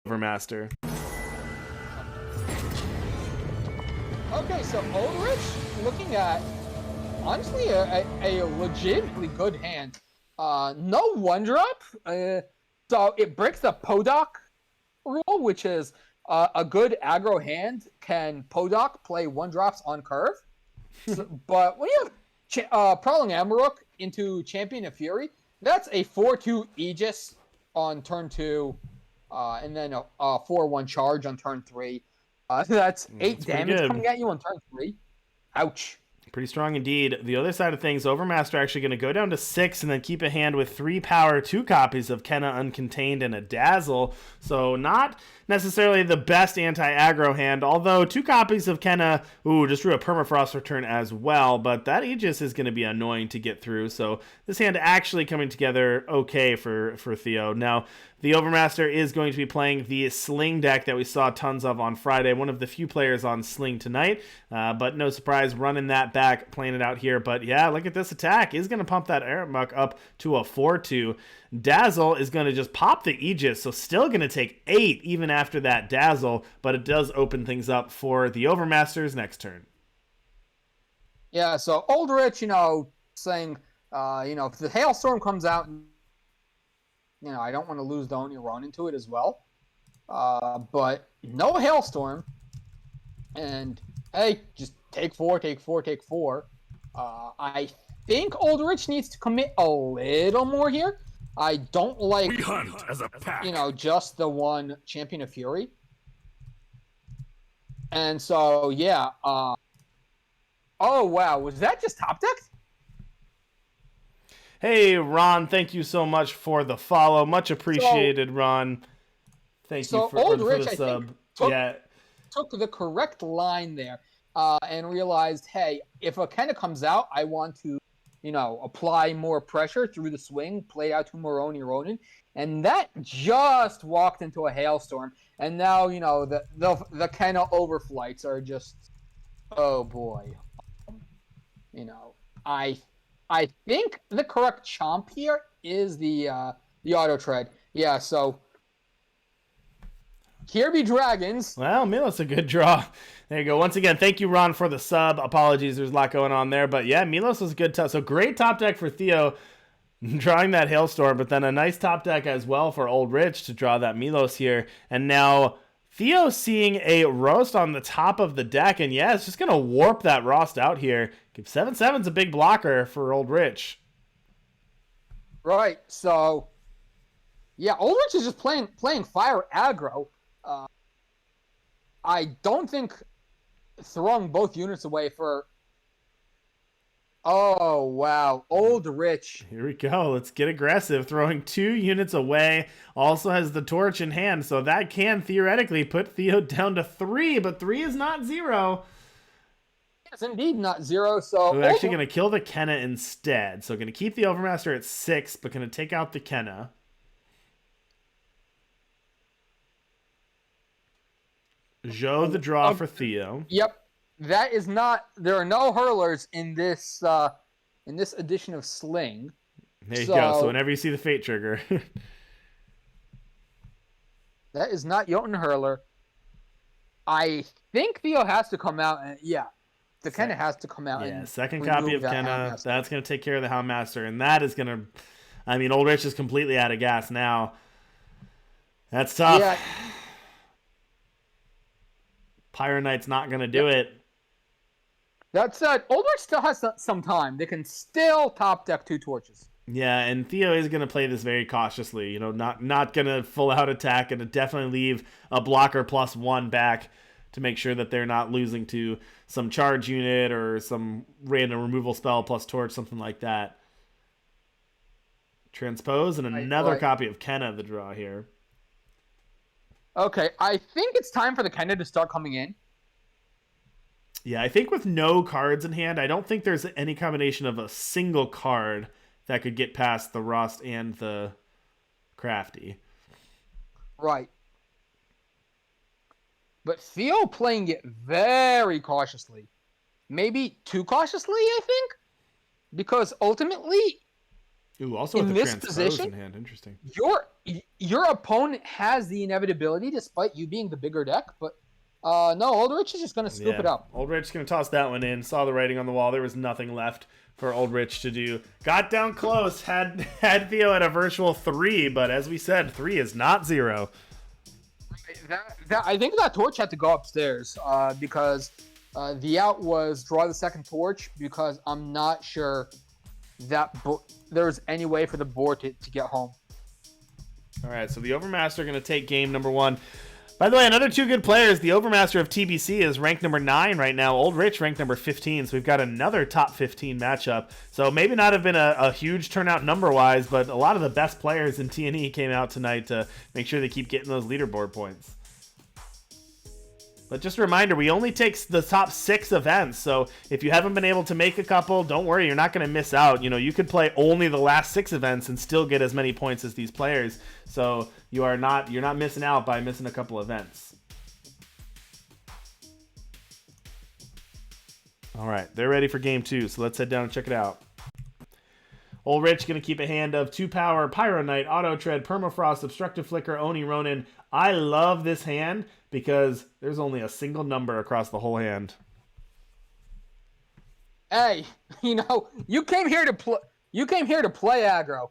Overmaster. Okay, so Oldrich looking at honestly a legitimately good hand. No one drop. So it breaks the Podok rule, which is a good aggro hand can Podok play one drops on curve. But when you have Prowling Amarok into Champion of Fury, that's a 4-2 Aegis on turn 2, and then a 4-1 charge on turn 3. That's 8 damage coming at you on turn 3. Ouch. Pretty strong indeed. The other side of things, Overmaster actually going to go down to 6 and then keep a hand with 3 power, 2 copies of Kenna Uncontained, and a Dazzle. So not necessarily the best anti-aggro hand, although 2 copies of Kenna, just drew a Permafrost return as well, but that Aegis is going to be annoying to get through. So this hand actually coming together okay for Theo. Now, the Overmaster is going to be playing the Sling deck that we saw tons of on Friday. One of the few players on Sling tonight, but no surprise, running that back, playing it out here. But yeah, look at this attack. Is going to pump that Aramuk up to a 4-2. Dazzle is going to just pop the Aegis, so still going to take 8 even after that Dazzle, but it does open things up for the Overmaster's next turn. Yeah, so Oldrich, saying, if the Hailstorm comes out, I don't want to lose the Oni Run into it as well. But no Hailstorm. And, hey, just take 4, take 4, take 4. I think Oldrich needs to commit a little more here. I don't like, we hunt as a pack. Just the one Champion of Fury. And so, yeah. Oh, wow. Was that just top deck? Hey, Ron, thank you so much for the follow. Much appreciated, Ron. Thank you for the sub. Took the correct line there and realized, hey, if a Kenna comes out, I want to, apply more pressure through the swing, play out to Moroni Ronin. And that just walked into a Hailstorm. And now, the Kenna overflights are just, oh boy. I think the correct chomp here is the auto tread. Yeah, so here be dragons. Well, Milos a good draw. There you go. Once again, thank you, Ron, for the sub. Apologies, there's a lot going on there. But yeah, Milos was a good so great top deck for Theo, drawing that Hailstorm, but then a nice top deck as well for Oldrich to draw that Milos here. And now Theo seeing a roast on the top of the deck, and yeah, it's just going to warp that Rost out here. 7/7's a big blocker for Oldrich. Right, so yeah, Oldrich is just playing fire aggro. I don't think throwing both units away for... Oh, wow. Oldrich. Here we go. Let's get aggressive. Throwing 2 units away. Also has the torch in hand, so that can theoretically put Theo down to 3, but 3 is not 0. It's indeed not 0, so... We're actually going to kill the Kenna instead. So going to keep the Overmaster at 6, but going to take out the Kenna. Joe the draw for Theo. Yep. That is not... There are no hurlers in this edition of Sling. There you go. So whenever you see the Fate trigger. That is not Jotun hurler. I think Theo has to come out and... Yeah. The Kenna has to come out. Yeah, second copy of Kenna. That's going to take care of the Houndmaster. And that is going to... I mean, Oldrich is completely out of gas now. That's tough. Yeah. Pyro Knight's not going to do it. That said, Oldrich still has some time. They can still top deck 2 torches. Yeah, and Theo is going to play this very cautiously. Not going to full out attack and to definitely leave a blocker +1 back to make sure that they're not losing to some charge unit or some random removal spell plus torch, something like that. Transpose and another copy of Kenna the draw here. Okay, I think it's time for the Kenna to start coming in. Yeah, I think with no cards in hand, I don't think there's any combination of a single card that could get past the Rost and the Crafty. Right. But Theo playing it very cautiously. Maybe too cautiously, I think? Because ultimately... Ooh, also in with the this transpose position, in hand. Interesting. your opponent has the inevitability, despite you being the bigger deck. But no, Oldrich is just going to scoop it up. Oldrich's going to toss that one in. Saw the writing on the wall. There was nothing left for Oldrich to do. Got down close. Had Theo at a virtual 3, but as we said, 3 is not 0. I think that torch had to go upstairs because the out was draw the second torch, because I'm not sure that there's any way for the board to get home. All right, so the Overmaster going to take game number 1. By the way, another 2 good players. The Overmaster of TBC is ranked number 9 right now. Oldrich ranked number 15, so we've got another top 15 matchup. So maybe not have been a huge turnout number-wise, but a lot of the best players in T&E came out tonight to make sure they keep getting those leaderboard points. But just a reminder, we only take the top 6 events, so if you haven't been able to make a couple, don't worry, you're not going to miss out. You know, you could play only the last 6 events and still get as many points as these players. So you're not missing out by missing a couple events. All right, they're ready for game 2, so let's head down and check it out. Oldrich going to keep a hand of 2 power, Pyro Knight, Auto Tread, Permafrost, Obstructive Flicker, Oni Ronin. I love this hand because there's only a single number across the whole hand. Hey, you came here to play. You came here to play aggro.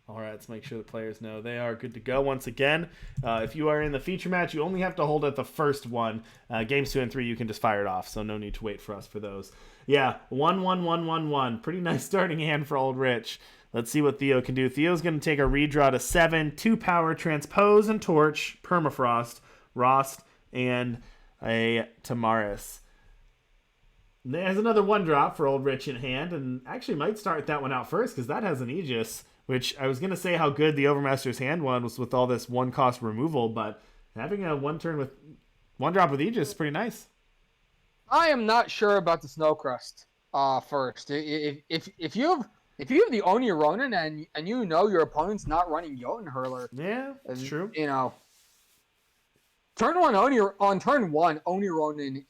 All right, let's make sure the players know they are good to go once again. If you are in the feature match, you only have to hold at the first one. Games 2 and 3, you can just fire it off, so no need to wait for us for those. Yeah, 1-1-1-1-1. Pretty nice starting hand for Oldrich. Let's see what Theo can do. Theo's going to take a redraw to 7, 2 power, transpose and torch, permafrost, Rost, and a Tamaris. There's another 1-drop for Oldrich in hand, and actually might start that one out first because that has an Aegis. Which I was going to say how good the Overmaster's hand one was with all this 1-cost removal, but having a 1-drop with Aegis is pretty nice. I am not sure about the Snowcrust first. If you have the Oni Ronin and you know your opponent's not running Jotun Hurler. Yeah, that's true. Turn 1 Oni Ronin,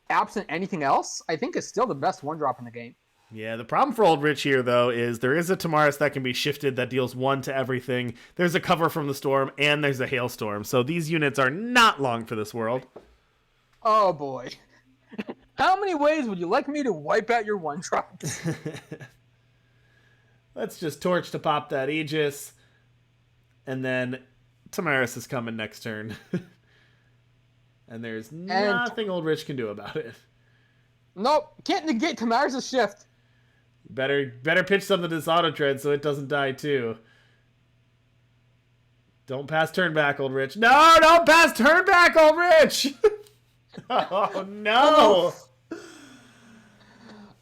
absent anything else, I think is still the best 1-drop in the game. Yeah, the problem for Oldrich here, though, is there is a Tamaris that can be shifted that deals 1 to everything. There's a cover from the storm, and there's a hailstorm. So these units are not long for this world. Oh, boy. How many ways would you like me to wipe out your 1-drops? Let's just torch to pop that Aegis. And then Tamaris is coming next turn. And there's nothing Oldrich can do about it. Nope, can't negate Tamaris' shift. Better pitch something to this Auto Tread so it doesn't die too. Don't pass turn back, Oldrich. No, don't pass turn back, Oldrich! Oh, no!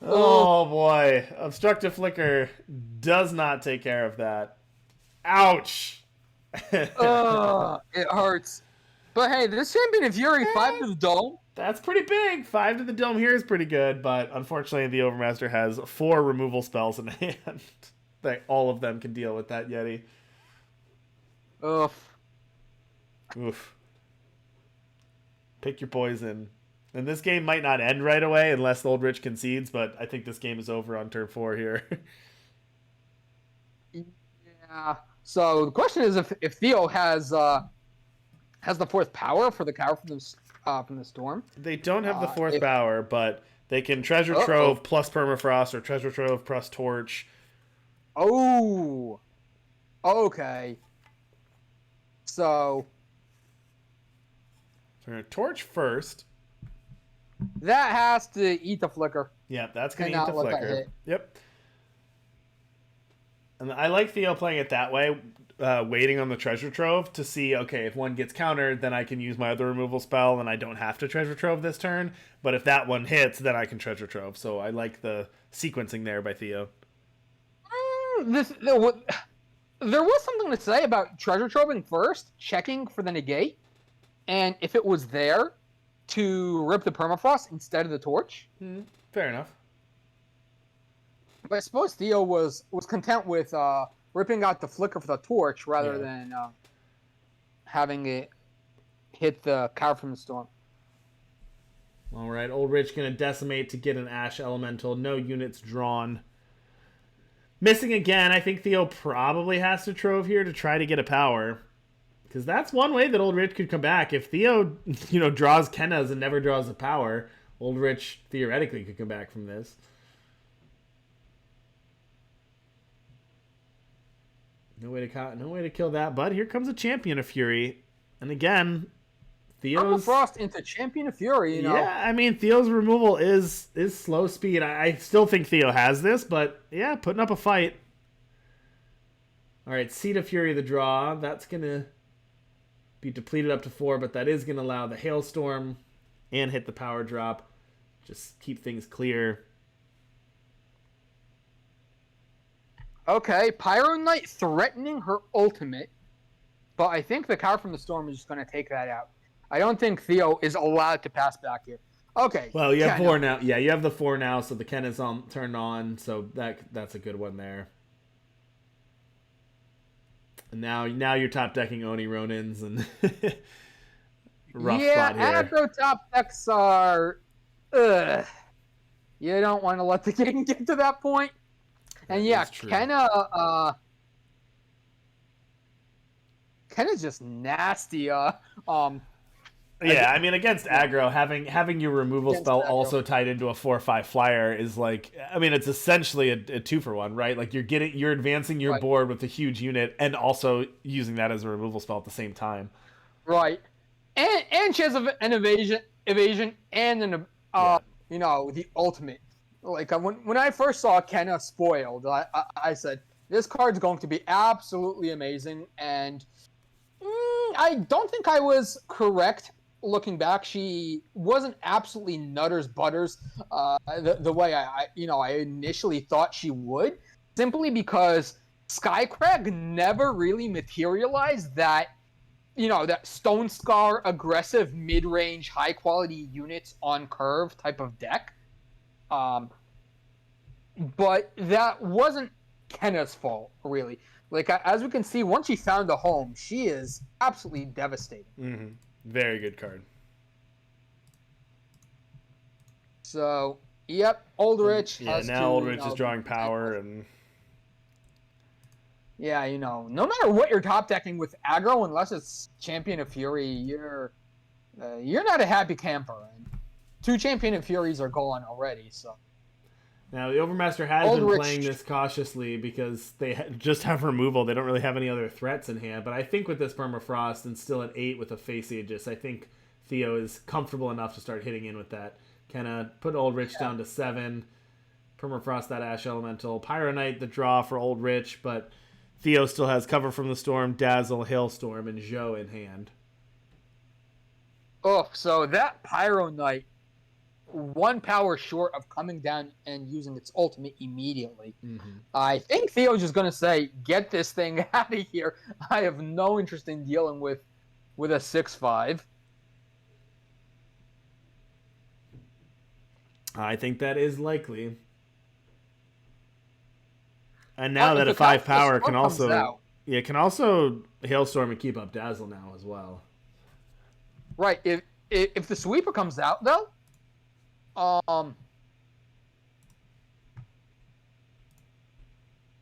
Oh, boy. Obstructive Flicker does not take care of that. Ouch! It hurts. But hey, this Champion of Fury 5 to the dome. That's pretty big. 5 to the dome here is pretty good, but unfortunately the Overmaster has 4 removal spells in hand. That all of them can deal with that Yeti. Oof. Pick your poison. And this game might not end right away unless Oldrich concedes, but I think this game is over on turn 4 here. Yeah. So the question is if Theo has the 4th power for the cower from the storm. They don't have the 4th power, but they can Treasure Trove plus Permafrost or Treasure Trove plus Torch. Oh. Okay. So we're going to Torch first. That has to eat the Flicker. Yeah, that's going to eat the Flicker. Yep. And I like Theo playing it that way. Waiting on the Treasure Trove to see, okay, if one gets countered, then I can use my other removal spell and I don't have to Treasure Trove this turn. But if that one hits, then I can Treasure Trove. So I like the sequencing there by Theo. There was something to say about Treasure Troving first, checking for the negate, and if it was there, to rip the Permafrost instead of the Torch. Fair enough. But I suppose Theo was content with ripping out the Flicker for the Torch rather than having it hit the Cow from the Storm. All right, Oldrich going to decimate to get an Ash Elemental. No units drawn. Missing again. I think Theo probably has to Trove here to try to get a power. Because that's one way that Oldrich could come back. If Theo, draws Kenna's and never draws a power, Oldrich theoretically could come back from this. No way to kill that. But here comes a Champion of Fury. And again, Theo's Frost into Champion of Fury, Yeah, I mean, Theo's removal is slow speed. I still think Theo has this, but yeah, putting up a fight. All right, Seed of Fury, the draw. That's going to be depleted up to 4, but that is going to allow the Hailstorm and hit the power drop. Just keep things clear. Okay, Pyro Knight threatening her ultimate, but I think the Cow from the Storm is just going to take that out. I don't think Theo is allowed to pass back here. Okay. Well, you have 4 now. Yeah, you have the 4 now, so the Ken is turned on, so that's a good one there. And now you're top decking Oni Ronins and rough spot here. Yeah, aggro top decks are. You don't want to let the game get to that point. And yeah, Kenna's just nasty. Yeah, I mean, against aggro, having your removal spell also tied into a 4/5 flyer is like, I mean, it's essentially a 2-for-1, right? Like you're advancing your board with a huge unit and also using that as a removal spell at the same time. Right, and she has an evasion, and an the ultimate. Like when I first saw Kenna spoiled, I said this card's going to be absolutely amazing, and I don't think I was correct. Looking back, she wasn't absolutely nutters butters the way I initially thought she would, simply because Skycrag never really materialized that that Stone Scar aggressive mid-range high quality units on curve type of deck. But that wasn't Kenna's fault, really. Like, as we can see, once she found a home, she is absolutely devastating. Mm-hmm. Very good card. So, yep, Oldrich has now Oldrich is drawing power and... Yeah, no matter what you're top decking with aggro, unless it's Champion of Fury, you're not a happy camper. And 2 Champion of Furies are gone already, so... Now, the Overmaster has been playing this cautiously because they just have removal. They don't really have any other threats in hand. But I think with this Permafrost and still at 8 with a Face Aegis, I think Theo is comfortable enough to start hitting in with that. Kinda put Oldrich down to 7. Permafrost that Ash Elemental. Pyro Knight the draw for Oldrich, but Theo still has Cover from the Storm, Dazzle, Hailstorm, and Zhou in hand. Oh, so that Pyro Knight, 1 power short of coming down and using its ultimate immediately. Mm-hmm. I think Theo's just going to say, get this thing out of here. I have no interest in dealing with a 6/5. I think that is likely. And now that a 5 power can also Hailstorm and keep up Dazzle now as well. Right. If the sweeper comes out though,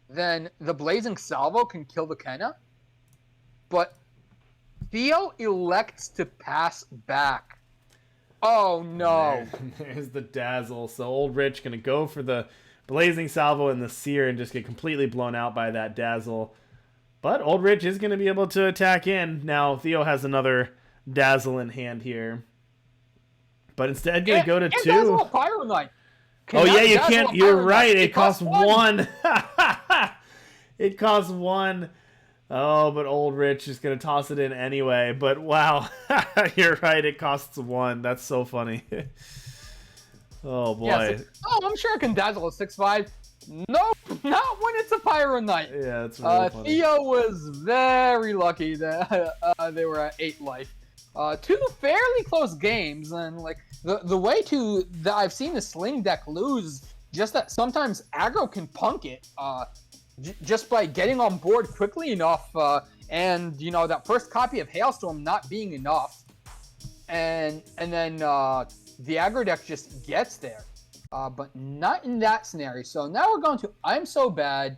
then the Blazing Salvo can kill the Kenna, but Theo elects to pass back. Oh no! There's the Dazzle. So Oldrich gonna go for the Blazing Salvo and the Seer and just get completely blown out by that Dazzle. But Oldrich is gonna be able to attack in. Now Theo has another Dazzle in hand here. But instead, gonna go to 2. Pyro Knight. Oh yeah, you can't. You're right. It costs 1. It costs 1. Oh, but Oldrich is gonna toss it in anyway. But wow, you're right. It costs 1. That's so funny. Oh boy. Yeah, I'm sure I can Dazzle a 6/5. Nope, not when it's a Pyro Knight. Yeah, that's really funny. Theo was very lucky that they were at 8 life. 2 fairly close games, and like the way that I've seen the Sling deck lose, just that sometimes aggro can punk it just by getting on board quickly enough, and that first copy of Hailstorm not being enough. and then the aggro deck just gets there, but not in that scenario. So now we're going to I'm So Bad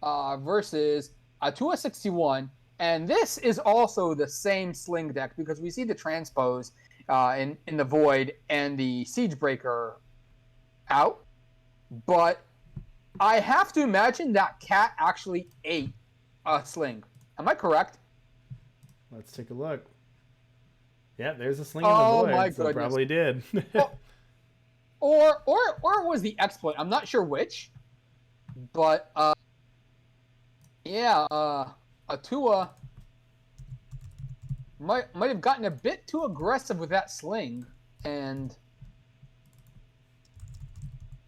versus Atua 61, and this is also the same Sling deck because we see the Transpose in the Void and the Siegebreaker out, but I have to imagine that cat actually ate a Sling. Am I correct? Let's take a look. Yeah, there's a Sling in the Oh Void, my so goodness. probably did. Or it was the exploit. I'm not sure which, but yeah, Atua might have gotten a bit too aggressive with that Sling and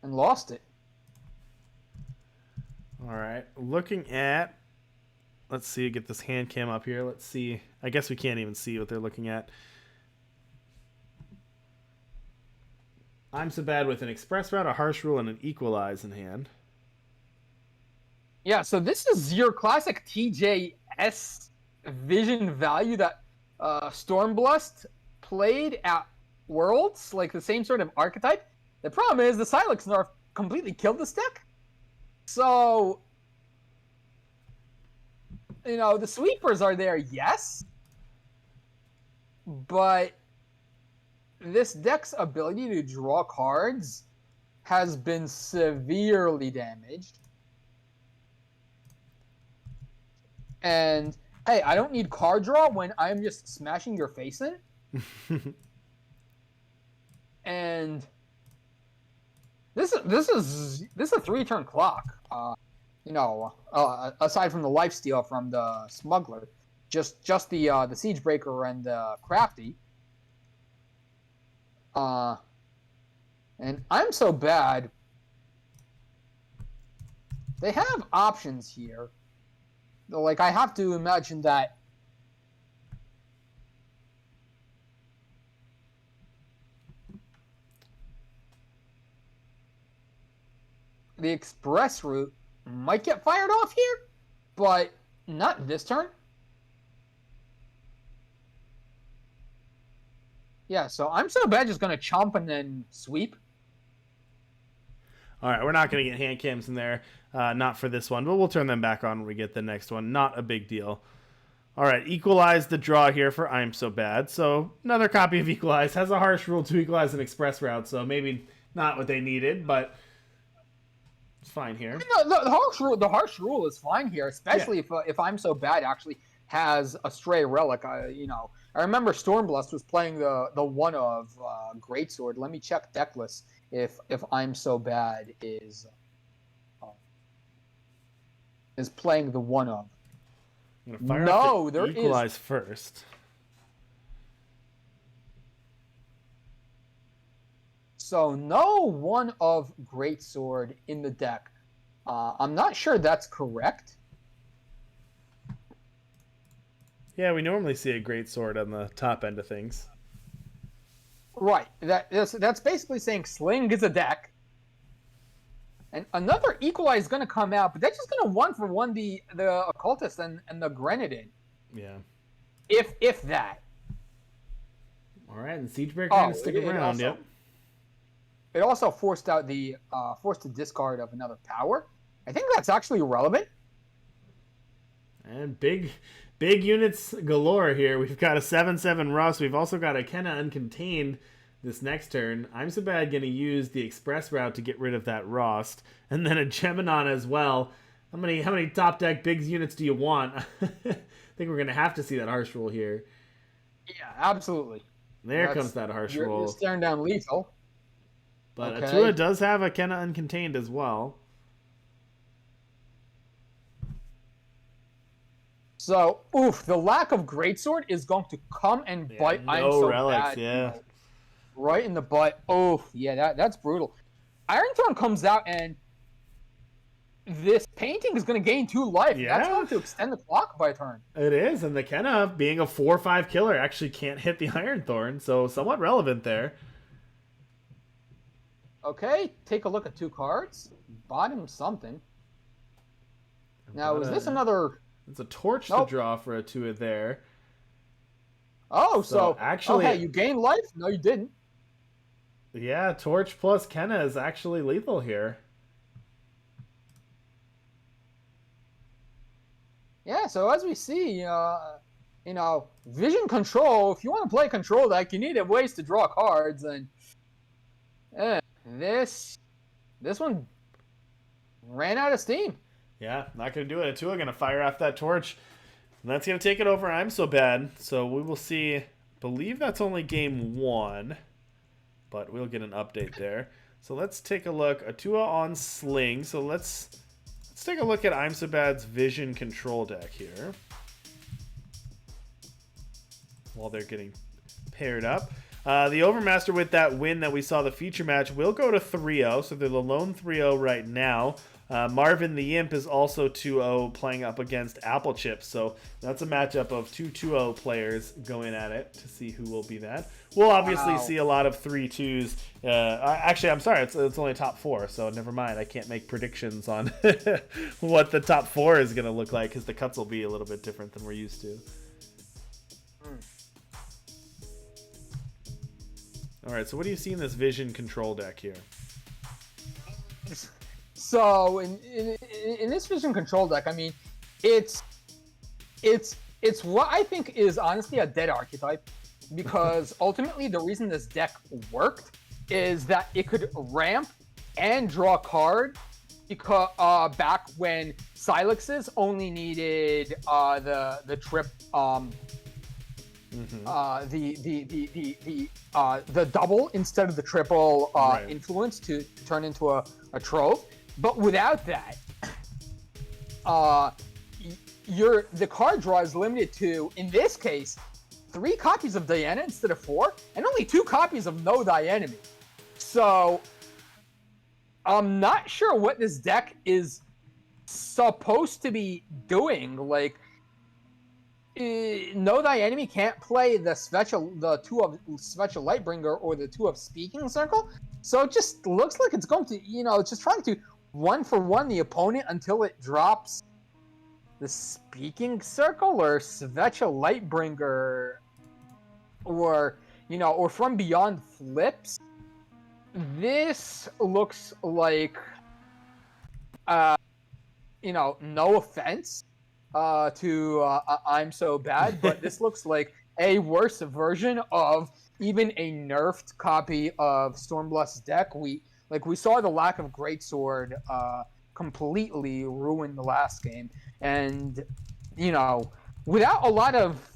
lost it. All right, looking at. Let's see, get this hand cam up here. Let's see. I guess we can't even see what they're looking at. I'm So Bad with an Express Route, a Harsh Rule, and an Equalize in hand. Yeah, so this is your classic TJS vision value that Stormblast played at Worlds, like the same sort of archetype. The problem is the Silex nerf completely killed this deck. So, you know, the sweepers are there, yes, but this deck's ability to draw cards has been severely damaged. And hey, I don't need card draw when I'm just smashing your face in. And this is a 3-turn clock. You know, aside from the lifesteal from the smuggler, just the Siegebreaker and the Crafty. And I'm So Bad. They have options here. Like, I have to imagine that the express route might get fired off here, but not this turn. Yeah, so I'm So Bad just going to chomp and then sweep. All right, we're not going to get hand cams in there. Not for this one, but we'll turn them back on when we get the next one. Not a big deal. All right, Equalize the draw here for I'm So Bad. So another copy of Equalize has a Harsh Rule to equalize an Express Route, so maybe not what they needed, but it's fine here. The harsh rule is fine here, especially if I'm So Bad actually has a Stray Relic. You know, I remember Stormblast was playing the one of Greatsword. Let me check decklist if I'm So Bad is playing the one of. No, there Equalize first. So no one of Greatsword in the deck. I'm not sure that's correct. Yeah, we normally see a Greatsword on the top end of things. Right. That's basically saying Sling is a deck. And another Equalize is going to come out, but that's just going to 1-for-1 the Occultist and the Grenadin. Yeah. If that. All right, and Siegebreaker going to stick around, yep. It also forced out the forced discard of another power. I think that's actually relevant. And big units galore here. We've got a 7/7 Rust. We've also got a Kenna Uncontained this next turn. I'm So Bad going to use the Express Route to get rid of that Rost. And then a Geminon as well. How many top deck big units do you want? I think we're going to have to see that Harsh Rule here. Yeah, absolutely. There comes that Harsh Rule. You're staring down lethal. But okay. Atua does have a Kenna Uncontained as well. So, the lack of Greatsword is going to come and bite I'm So Bad. Yeah. You know, right in the butt. Oh, yeah, that's brutal. Iron Throne comes out, and this painting is going to gain 2 life. Yeah. That's going to extend the clock by a turn. It is, and the Kenna, being a 4/5 killer, actually can't hit the Iron Thorn, so somewhat relevant there. Okay, take a look at 2 cards. Bottom something. Now, is this another... It's a torch to draw for a 2 there. Oh, so actually, okay, you gained life? No, you didn't. yeah, Torch plus Kenna is actually lethal here. Yeah, so as we see, vision control. If you want to play control deck, you need ways to draw cards, and eh, this one ran out of steam. Yeah, not going to do it. Atua going to fire off that torch. And that's going to take it over I'm So Bad. So we will see. Believe that's only game 1. But we'll get an update there. So let's take a look. Atua on Sling. So let's take a look at I'm So Bad's Vision Control deck here. While they're getting paired up. The Overmaster with that win that we saw the feature match will go to 3-0. So they're the lone 3-0 right now. Marvin the Imp is also 2-0 playing up against Apple Chip. So that's a matchup of two 2-0 players going at it to see who will be that. We'll obviously see a lot of 3-2s. Actually, I'm sorry, it's only top 4, so never mind. I can't make predictions on what the top 4 is going to look like because the cuts will be a little bit different than we're used to. All right, so what do you see in this Vision Control deck here? So in this Vision Control deck, I mean, it's what I think is honestly a dead archetype, because ultimately the reason this deck worked is that it could ramp and draw card because back when Silexes only needed the trip the double instead of the triple influence to turn into a trove. But without that, the card draw is limited to, in this case, 3 copies of Diana instead of 4, and only 2 copies of No Thy Enemy. So I'm not sure what this deck is supposed to be doing. Like, No Thy Enemy can't play the 2 of Svechel Lightbringer or the 2 of Speaking Circle. So it just looks like it's going to, it's just trying to 1-for-1 the opponent until it drops the Speaking Circle or Svechel Lightbringer or From Beyond flips. This looks like, no offense to I'm So Bad, but this looks like a worse version of even a nerfed copy of Stormblast's deck. We saw the lack of Greatsword completely ruin the last game, and without a lot of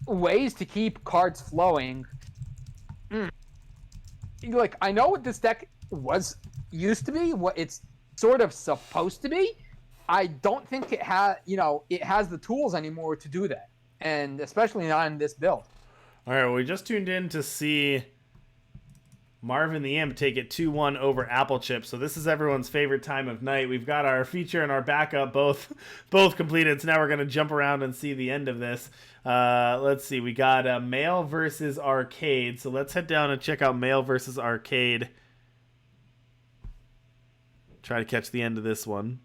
ways to keep cards flowing. Like, I know what this deck used to be, what it's sort of supposed to be. I don't think it has the tools anymore to do that, and especially not in this build. All right, well, we just tuned in to see Marvin the Imp take it 2-1 over Apple Chip. So this is everyone's favorite time of night. We've got our feature and our backup both completed. So now we're going to jump around and see the end of this. Let's see. We got Male versus Arcade. So let's head down and check out Male versus Arcade. Try to catch the end of this one.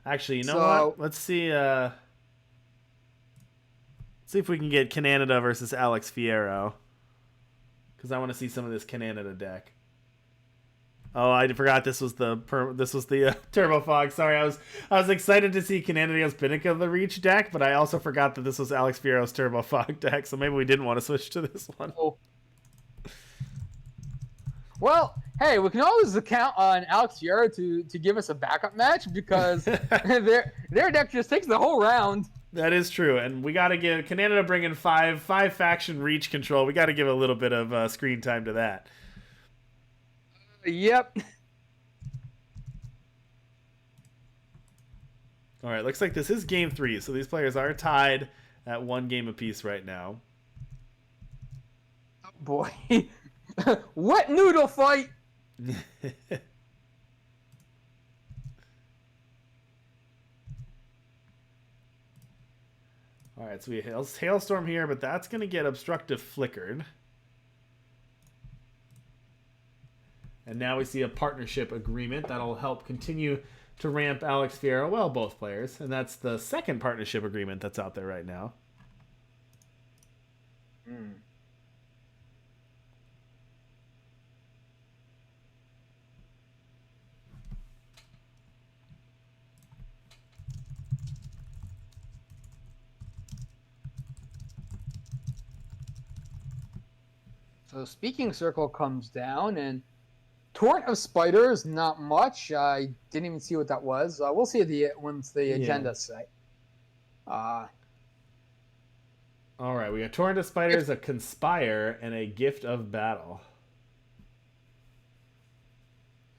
Actually, you know what? Let's see. See if we can get Canada versus Alex Fierro, because I want to see some of this Canada deck. Oh, I forgot this was the Turbo Fog. Sorry, I was excited to see Canada's Pinnacle of the Reach deck, but I also forgot that this was Alex Fierro's Turbo Fog deck. So maybe we didn't want to switch to this one. Oh. Well, hey, we can always count on Alex Fierro to give us a backup match, because their deck just takes the whole round. That is true, and we got to give Canada bringing five faction reach control. We got to give a little bit of screen time to that. Yep. All right, looks like this is game 3, so these players are tied at 1 game apiece right now. Oh boy, what noodle fight! All right, so we have Hailstorm here, but that's going to get Obstructive Flickered. And now we see a partnership agreement that'll help continue to ramp Alex Fierro. Well, both players. And that's the second partnership agreement that's out there right now. So Speaking Circle comes down, and Torrent of Spiders, not much. I didn't even see what that was. We'll see once the agenda's set. All right, we got Torrent of Spiders, a Conspire, and a Gift of Battle.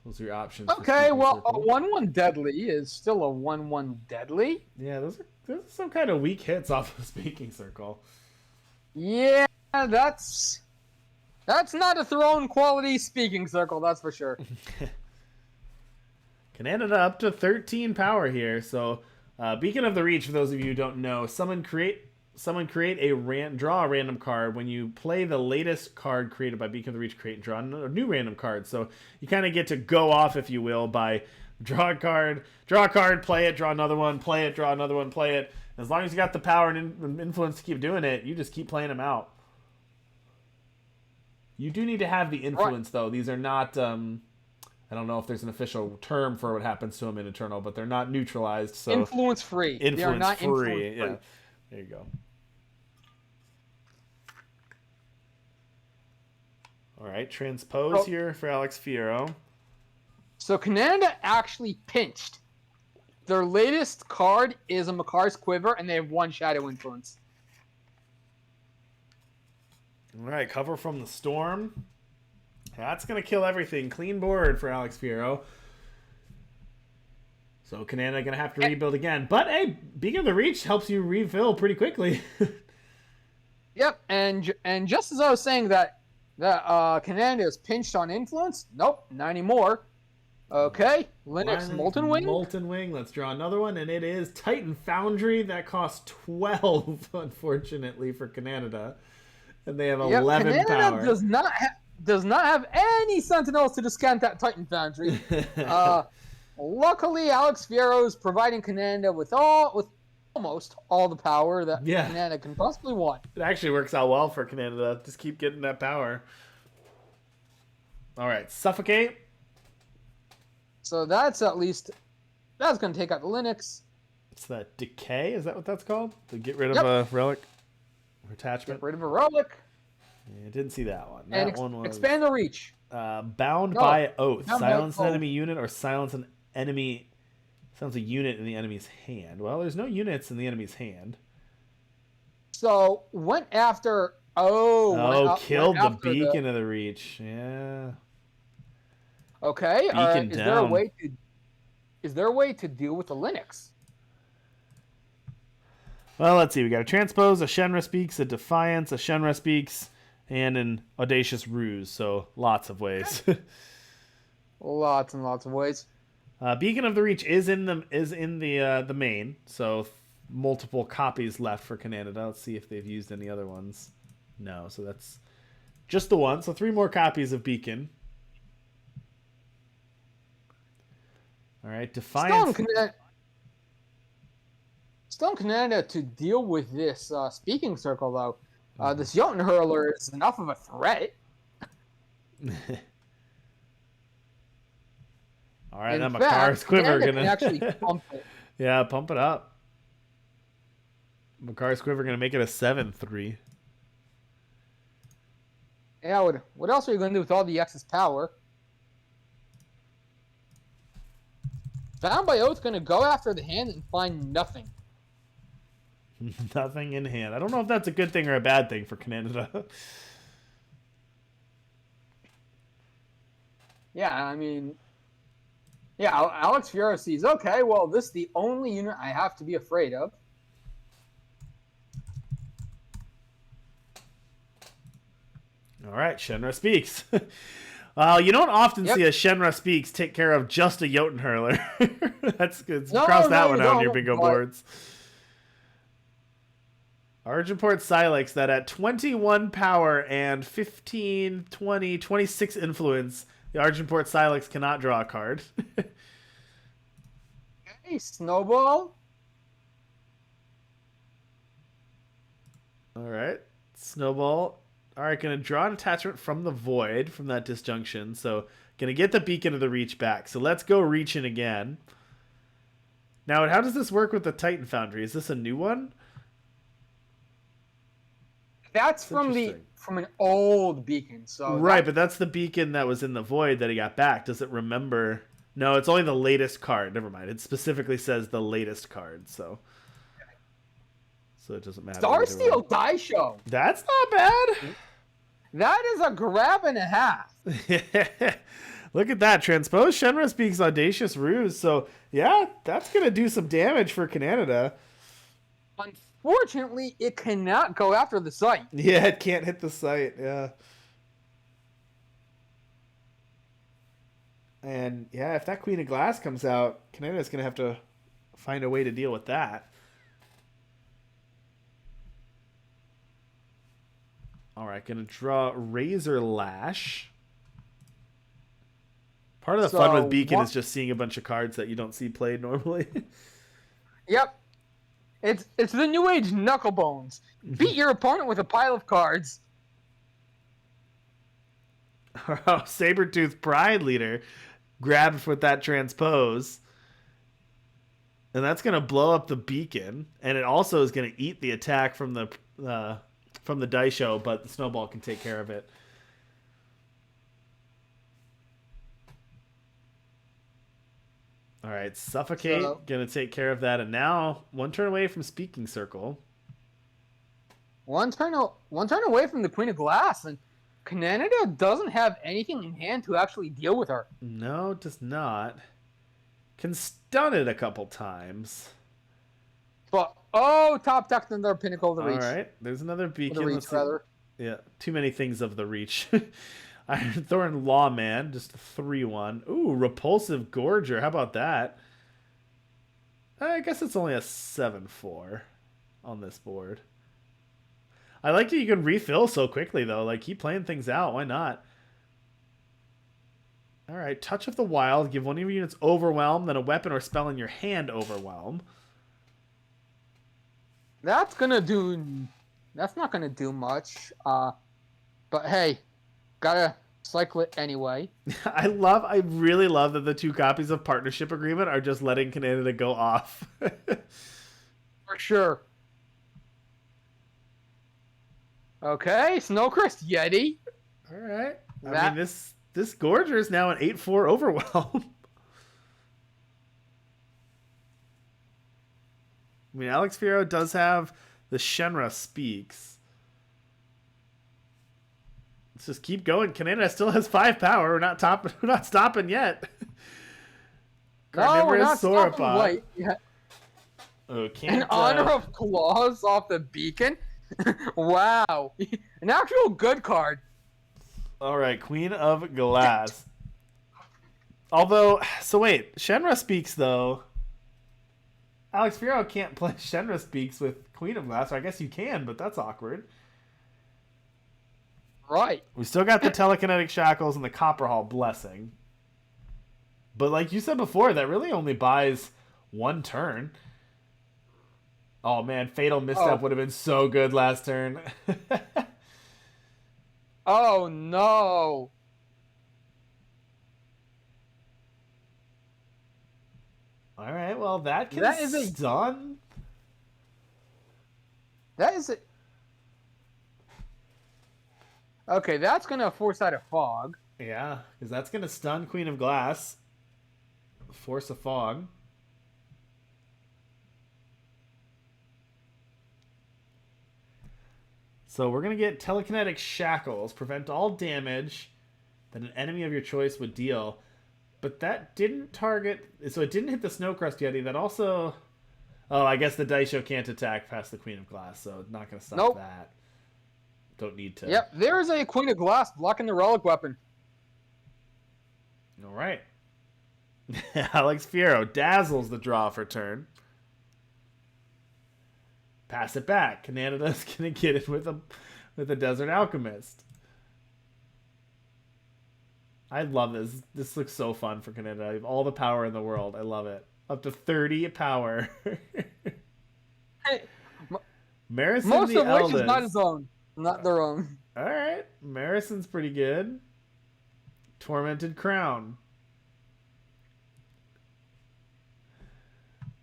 Those are your options. Okay, well, a 1/1 deadly is still a 1/1 deadly. Yeah, those are some kind of weak hits off of Speaking Circle. Yeah, that's not a throne quality Speaking Circle, that's for sure. Canada up to 13 power here. So, Beacon of the Reach, for those of you who don't know, draw a random card. When you play the latest card created by Beacon of the Reach, create and draw a new random card. So you kind of get to go off, if you will, by draw a card, play it, draw another one, play it, draw another one, play it. As long as you got the power and influence to keep doing it, you just keep playing them out. You do need to have the influence, though. These are not, I don't know if there's an official term for what happens to them in Eternal, but they're not neutralized. So influence free. They are not influence free. Yeah, there you go. All right, transpose here for Alex Fierro. So Canada actually pinched. Their latest card is a Makar's Quiver, and they have 1 Shadow Influence. All right, cover from the storm. That's going to kill everything. Clean board for Alex Fierro. So Canada going to have to rebuild again. But, hey, Beacon of the Reach helps you refill pretty quickly. Yep, and just as I was saying that Canada is pinched on influence, nope, not anymore. Okay, Linux Molten Wing. Molten Wing, let's draw another one, and it is Titan Foundry. That costs 12, unfortunately, for Canada. And they have 11 Canada power. does not have any Sentinels to discount that Titan Foundry. Luckily, Alex Fierro is providing Canada with almost all the power that Canada can possibly want. It actually works out well for Canada. Just keep getting that power. All right, Suffocate. So that's going to take out the Linux. It's that Decay. Is that what that's called? To get rid of a relic or attachment. Get rid of a relic. Yeah, didn't see that one. And one was expand the reach. Bound by Oath. Silence an enemy unit or silence an enemy. Sounds a unit in the enemy's hand. Well, there's no units in the enemy's hand. So went after. Killed the Beacon of the Reach. Yeah. Okay. Beacon down. Is there a way to deal with the Linux? Well, let's see. We got a Transpose, a Shenra Speaks, a Defiance, a Shenra Speaks, and an Audacious Ruse. So lots of ways. Lots and lots of ways. Beacon of the Reach is in the main, so multiple copies left for Canada. Let's see if they've used any other ones. No, so that's just the one. So 3 more copies of Beacon. All right, Defiance. Still in Canada to deal with this Speaking Circle, though. This Jotun Hurler is enough of a threat. All right, then Makar's Quiver gonna actually pump it. Yeah, pump it up. Makar's Quiver gonna make it a 7/3. Yeah, what else are you gonna do with all the excess power? Bound by Oath gonna go after the hand and find nothing. Nothing in hand. I don't know if that's a good thing or a bad thing for Canada. Yeah, I mean, yeah, Alex Fierro sees, okay, well, this is the only unit I have to be afraid of. All right, Shenra Speaks. Well, you don't often see a Shenra Speaks take care of just a Jotun Hurler. That's good. Cross that one out on your bingo boards. Argenport Silex, that at 21 power and 15, 20, 26 influence, the Argenport Silex cannot draw a card. Snowball. All right. Snowball. All right, going to draw an attachment from the void from that disjunction. So going to get the beacon of the reach back. So let's go reaching again. Now, how does this work with the Titan Foundry? Is this a new one? That's from an old beacon. So right, but that's the beacon that was in the void that he got back. Does it remember? No, it's only the latest card. Never mind. It specifically says the latest card, so it doesn't matter. Starsteel Daisho. That's not bad. That is a grab and a half. Look at that. Transpose Shenra Speaks Audacious Ruse. So, yeah, that's going to do some damage for Canada. Unfortunately, it cannot go after the site. Yeah, it can't hit the site. Yeah. And, yeah, if that Queen of Glass comes out, Canada's going to have to find a way to deal with that. All right, going to draw Razor Lash. Part of the fun with Beacon is just seeing a bunch of cards that you don't see played normally. Yep. It's the New Age Knucklebones. Beat your opponent with a pile of cards. Oh, Sabertooth Pride Leader grabbed with that transpose. And that's going to blow up the beacon. And it also is going to eat the attack from the Daisho, but the Snowball can take care of it. All right, Suffocate, going to take care of that. And now, one turn away from Speaking Circle. One turn away from the Queen of Glass, and Canada doesn't have anything in hand to actually deal with her. No, it does not. Can stun it a couple times. But, top deck another Pinnacle of the Reach. All right, there's another beacon. The Reach, rather. Yeah, too many things of the Reach. Ironthorn Lawman, just a 3-1. Ooh, Repulsive Gorger. How about that? I guess it's only a 7-4 on this board. I like that you can refill so quickly, though. Like, keep playing things out. Why not? All right, Touch of the Wild. Give one of your units Overwhelm, then a weapon or spell in your hand Overwhelm. That's not gonna do much. But hey, gotta cycle it anyway. I really love that the 2 copies of Partnership Agreement are just letting Canada go off. For sure. Okay, Snowcrest Yeti. All right. I mean, this Gorger is now an 8-4 Overwhelm. I mean, Alex Fierro does have the Shenra Speaks. Let's just keep going. Canada still has 5 power. We're not stopping yet. No, we're not stopping. Wait. Yeah. Oh, In honor of Claws off the beacon? Wow. An actual good card. All right, Queen of Glass. Although, so wait, Shenra Speaks, though. Alex Fierro can't play Shenra Speaks with Queen of Glass. Or I guess you can, but that's awkward. Right. We still got the Telekinetic Shackles and the Copperhall Blessing. But like you said before, that really only buys 1 turn. Oh man, Fatal Misstep would have been so good last turn. Oh no. All right, well that is stun. That is it. Okay, that's gonna force out a fog. Yeah, because that's gonna stun Queen of Glass. Force a fog. So we're going to get Telekinetic Shackles. Prevent all damage that an enemy of your choice would deal. But that didn't target... So it didn't hit the Snowcrest Yeti. That also... Oh, I guess the Daisho can't attack past the Queen of Glass. So not going to stop that. Don't need to. Yep, there is a Queen of Glass blocking the Relic Weapon. All right. Alex Fierro dazzles the draw for turn. Pass it back. Canada's gonna get it with a Desert Alchemist. I love this. This looks so fun for Canada. I have all the power in the world. I love it. Up to 30 power. Hey, Marison most the of which eldest. is not his own, not their own. All right, Marison's pretty good. Tormented Crown.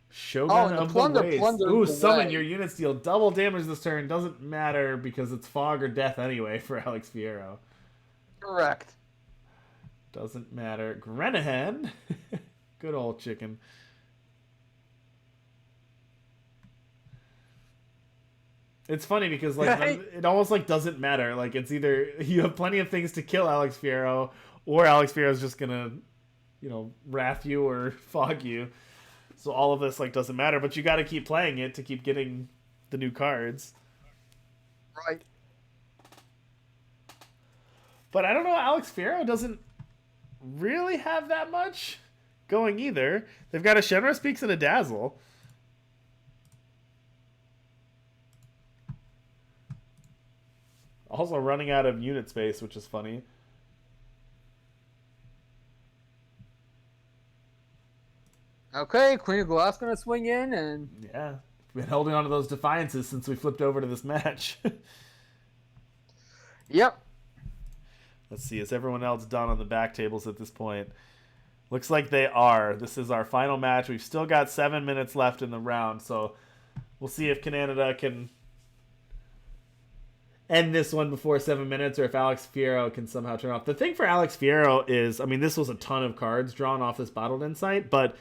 Shogun and the of the plunder Waste. plunders Ooh, the summon way. your units deal double damage this turn. Doesn't matter because it's fog or death anyway for Alex Fierro. Correct. Doesn't matter. Grenahan. Good old chicken. It's funny because like it almost like doesn't matter. Like it's either you have plenty of things to kill Alex Fierro, or Alex Fierro's just gonna, wrath you or fog you. So all of this like doesn't matter, but you got to keep playing it to keep getting the new cards. Right. But I don't know. Alex Fierro doesn't really have that much going either. They've got a Shenra Speaks and a Dazzle. Also running out of unit space, which is funny. Okay, Queen of Glass gonna swing in, and yeah, we've been holding on to those defiances since we flipped over to this match. Yep. Let's see, is everyone else done on the back tables at this point? Looks like they are. This is our final match. We've still got 7 minutes left in the round, so we'll see if Canada can end this one before 7 minutes, or if Alex Fierro can somehow turn off. The thing for Alex Fierro is, I mean, this was a ton of cards drawn off this Bottled Insight, but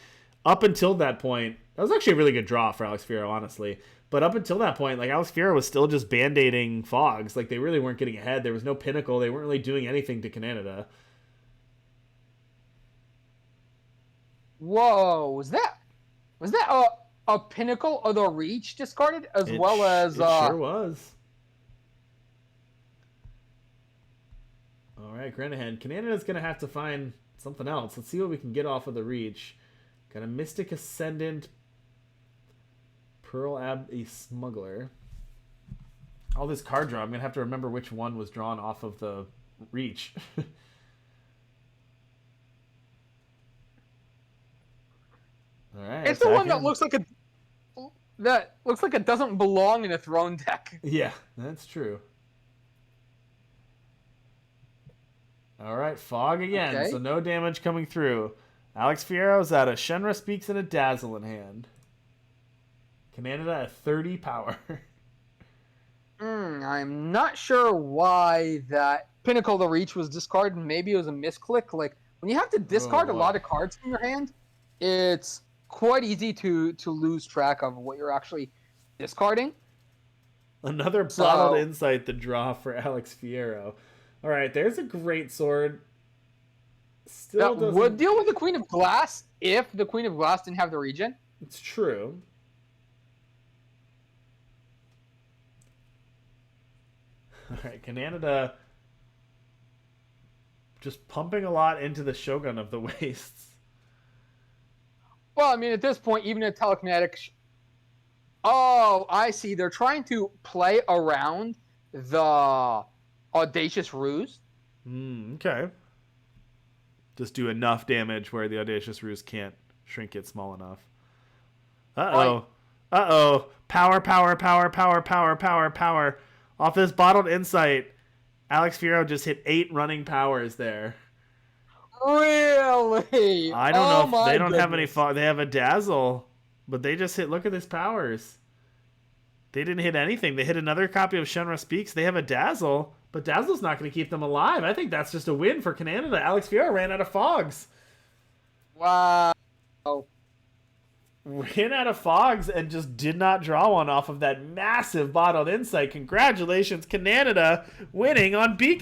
up until that point, that was actually a really good draw for Alex Fierro, honestly. But up until that point, like, Alex Fierro was still just band-aiding fogs. Like, they really weren't getting ahead. There was no pinnacle. They weren't really doing anything to Canada. Whoa, was that a pinnacle of the reach discarded as well as it sure was. All right, Grenahan. Canada's gonna have to find something else. Let's see what we can get off of the reach. Got a Mystic Ascendant, Pearl Abbey Smuggler. All this card draw. I'm gonna have to remember which one was drawn off of the reach. All right. It's the one that looks like it doesn't belong in a throne deck. Yeah, that's true. All right, fog again, Okay. So no damage coming through. Alex Fierro's at a Shenra Speaks and a Dazzle in hand. Canada at 30 power. I'm not sure why that Pinnacle of the Reach was discarded. Maybe it was a misclick. Like, when you have to discard a lot of cards from your hand, it's quite easy to lose track of what you're actually discarding. Another Bottled Insight, the draw for Alex Fierro. All right, there's a great sword. Still that would deal with the Queen of Glass if the Queen of Glass didn't have the regen. It's true. All right, Canada just pumping a lot into the Shogun of the Wastes. Well, I mean, at this point, even a telekinetic... Oh, I see. They're trying to play around the Audacious Ruse. Okay. Just do enough damage where the Audacious Ruse can't shrink it small enough. Uh-oh. Uh-oh. Power, power, power, power, power, power, power. Off this Bottled Insight, Alex Fierro just hit 8 running powers there. Really? I don't know if they don't have any... They have a Dazzle, but they just hit... Look at this powers. They didn't hit anything. They hit another copy of Shenra Speaks. They have a Dazzle, but Dazzle's not going to keep them alive. I think that's just a win for Canada. Alex Fierro ran out of fogs. Wow. Ran out of fogs and just did not draw one off of that massive Bottled Insight. Congratulations, Canada, winning on Beacon.